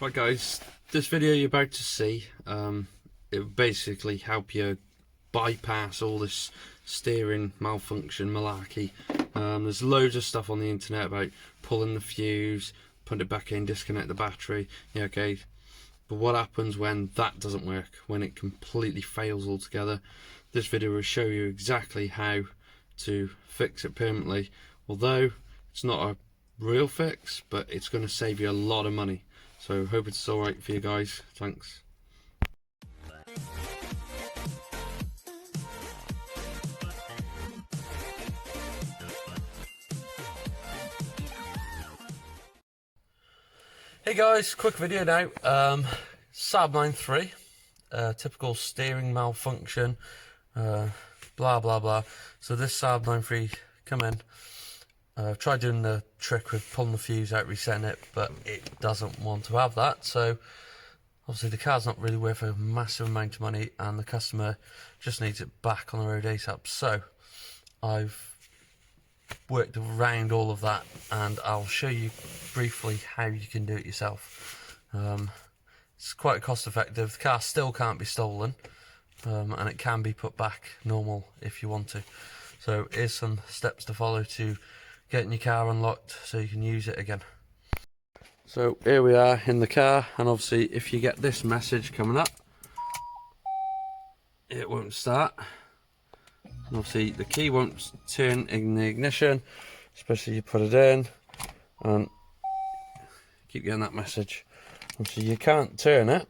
Right guys, this video you're about to see, it will basically help you bypass all this steering malfunction malarkey. There's loads of stuff on the internet about pulling the fuse, put it back in, disconnect the battery, yeah, okay, but what happens when that doesn't work, when it completely fails altogether? This video will show you exactly how to fix it permanently, although it's not a real fix, but it's going to save you a lot of money. So hope it's alright for you guys. Thanks. Hey guys, quick video now. Saab 93, typical steering malfunction, blah blah blah. So this Saab 93 come in. I've tried doing the trick with pulling the fuse out, resetting it, but it doesn't want to have that. So obviously the car's not really worth a massive amount of money, and the customer just needs it back on the road ASAP. So I've worked around all of that, and I'll show you briefly how you can do it yourself. It's quite cost effective. The car still can't be stolen, and it can be put back normal if you want to. So here's some steps to follow to getting your car unlocked so you can use it again. So here we are in the car, and obviously if you get this message coming up, it won't start. And obviously the key won't turn in the ignition, especially you put it in, and keep getting that message. Obviously you can't turn it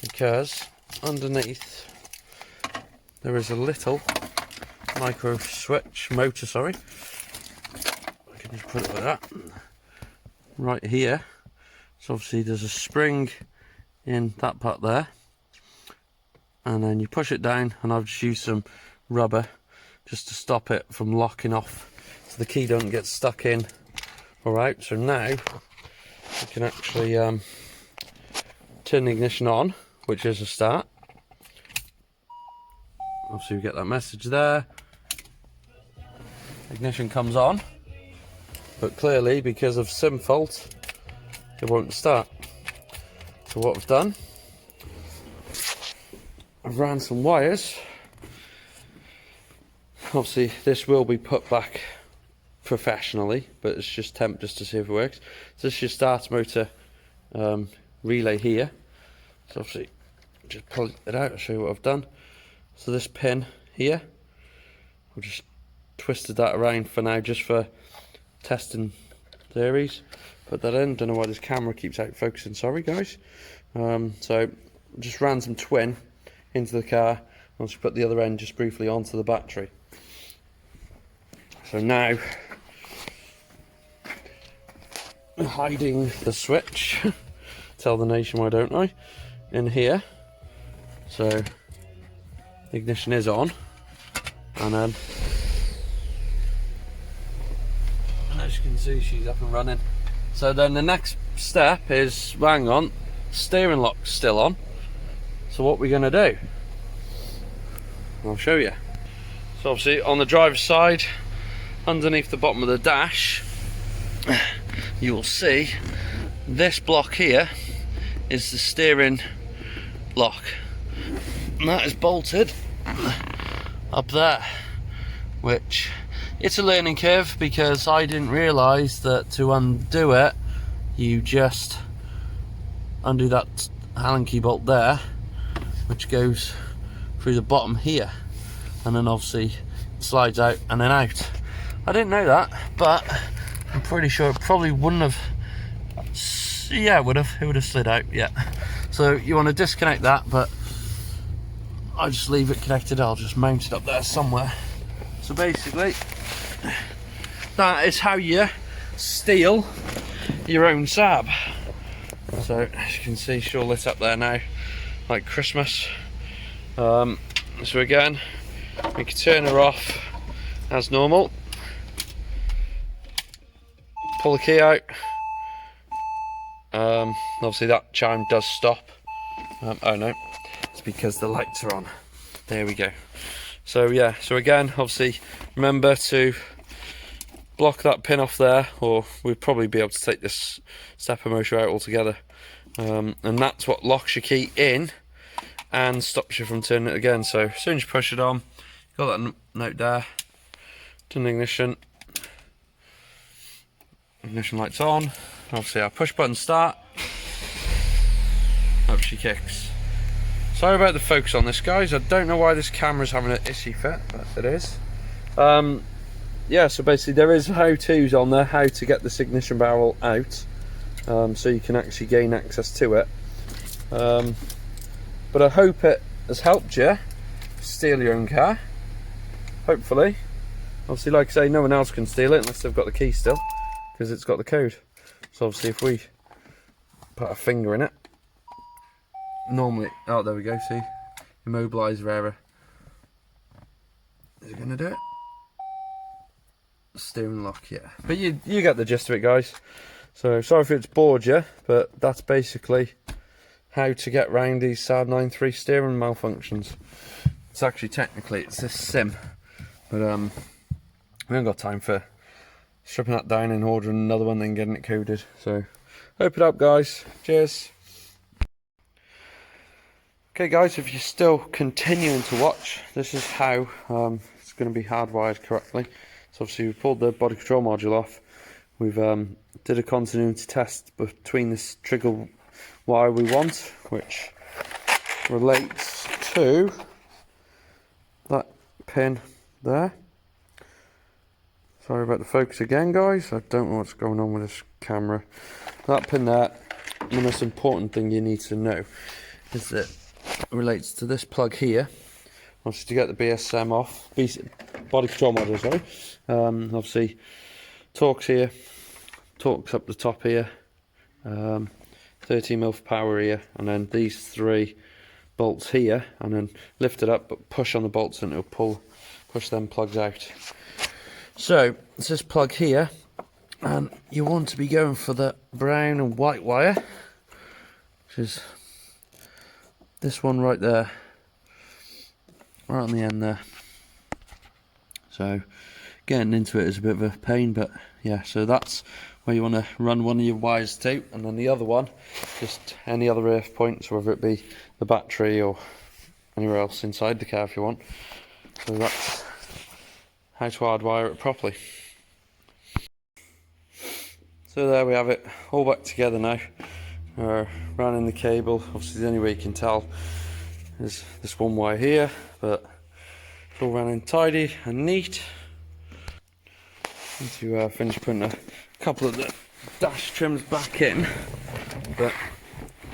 because underneath there is a little micro switch motor, sorry. I can just put it like that right here. So obviously there's a spring in that part there, and then you push it down, and I've just used some rubber just to stop it from locking off so the key don't get stuck in. Alright, so now we can actually turn the ignition on, which is a start. Obviously we get that message there, ignition comes on, but clearly because of sim fault it won't start. So what I've done, I've ran some wires. Obviously this will be put back professionally, but it's just temp just to see if it works. So this is your start motor relay here. So obviously just pull it out, I'll show you what I've done. So this pin here, I've just twisted that around for now, just for testing theories. Put that in. Don't know why this camera keeps out focusing, sorry guys. So just ran some twin into the car. I'll just put the other end just briefly onto the battery. So now, hiding the switch, tell the nation why don't I, in here. So ignition is on, and then as you can see, she's up and running. So then the next step is, hang on, steering lock's still on. So what we're going to do, I'll show you. So obviously on the driver's side, underneath the bottom of the dash, you will see this block here is the steering lock, and that is bolted up there, which it's a learning curve because I didn't realise that to undo it you just undo that Allen key bolt there, which goes through the bottom here, and then obviously it slides out and then out. I didn't know that, but I'm pretty sure it probably wouldn't have, yeah, it would have slid out, yeah. So you want to disconnect that, but I just leave it connected. I'll just mount it up there somewhere. So basically that is how you steal your own Saab. So as you can see, she's all lit up there now like Christmas. So again, we can turn her off as normal, pull the key out. Obviously that chime does stop. Oh no, it's because the lights are on. There we go. So yeah, so again, obviously remember to block that pin off there, or we'd probably be able to take this stepper motor out altogether. And that's what locks your key in and stops you from turning it again. So as soon as you push it on, got that note there, turn the ignition lights on, obviously our push button start, up she kicks. Sorry about the focus on this, guys. I don't know why this camera's having an issue fit, but it is. Yeah, so basically there is how-tos on there, how to get this ignition barrel out, so you can actually gain access to it. But I hope it has helped you steal your own car, hopefully. Obviously, like I say, no one else can steal it unless they've got the key still, because it's got the code. So obviously if we put a finger in it, normally, oh there we go, see, immobiliser error. Is it going to do it? Steering lock, yeah. But you get the gist of it, guys. So sorry if it's bored you, but that's basically how to get round these Saab 9.3 steering malfunctions. It's actually technically it's a sim, but we haven't got time for stripping that down and ordering another one then getting it coded. So hope it up, guys. Cheers. Okay guys, if you're still continuing to watch, this is how it's going to be hardwired correctly. So obviously we've pulled the body control module off. We've did a continuity test between this trigger wire we want, which relates to that pin there. Sorry about the focus again, guys. I don't know what's going on with this camera. That pin there, the most important thing you need to know is that it relates to this plug here. Obviously to get the BSM off, body control module, sorry. Obviously torques here, torques up the top here, 13mm for power here, and then these three bolts here, and then lift it up but push on the bolts and it'll push them plugs out. So it's this plug here, and you want to be going for the brown and white wire, which is this one right there, right on the end there. So getting into it is a bit of a pain, but yeah, so that's where you want to run one of your wires to, and then the other one, just any other earth points, whether it be the battery or anywhere else inside the car if you want. So that's how to hardwire it properly. So there we have it, all back together now. Running the cable, obviously the only way you can tell is this one wire here, but it's all running tidy and neat. Need to finish putting a couple of the dash trims back in, but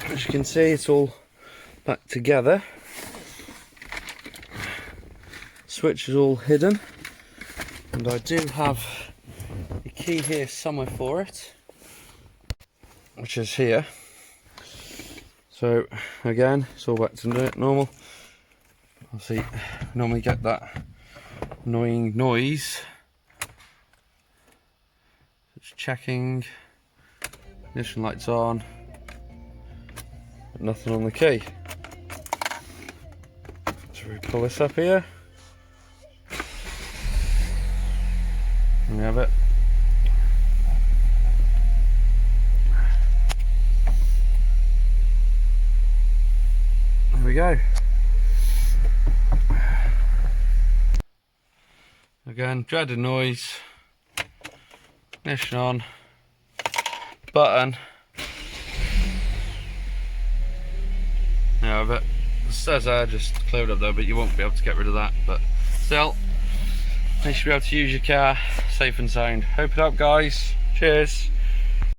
as you can see it's all back together. Switch is all hidden, and I do have a key here somewhere for it, which is here. So again, it's all back to normal. Obviously, normally get that annoying noise. It's checking, ignition lights on, but nothing on the key. So we pull this up here, and we have it. There we go. Again, dreaded noise. Ignition on. Button. Now, but it says there, just cleared up though, but you won't be able to get rid of that. But still, you should be able to use your car safe and sound. Hope it up, guys. Cheers.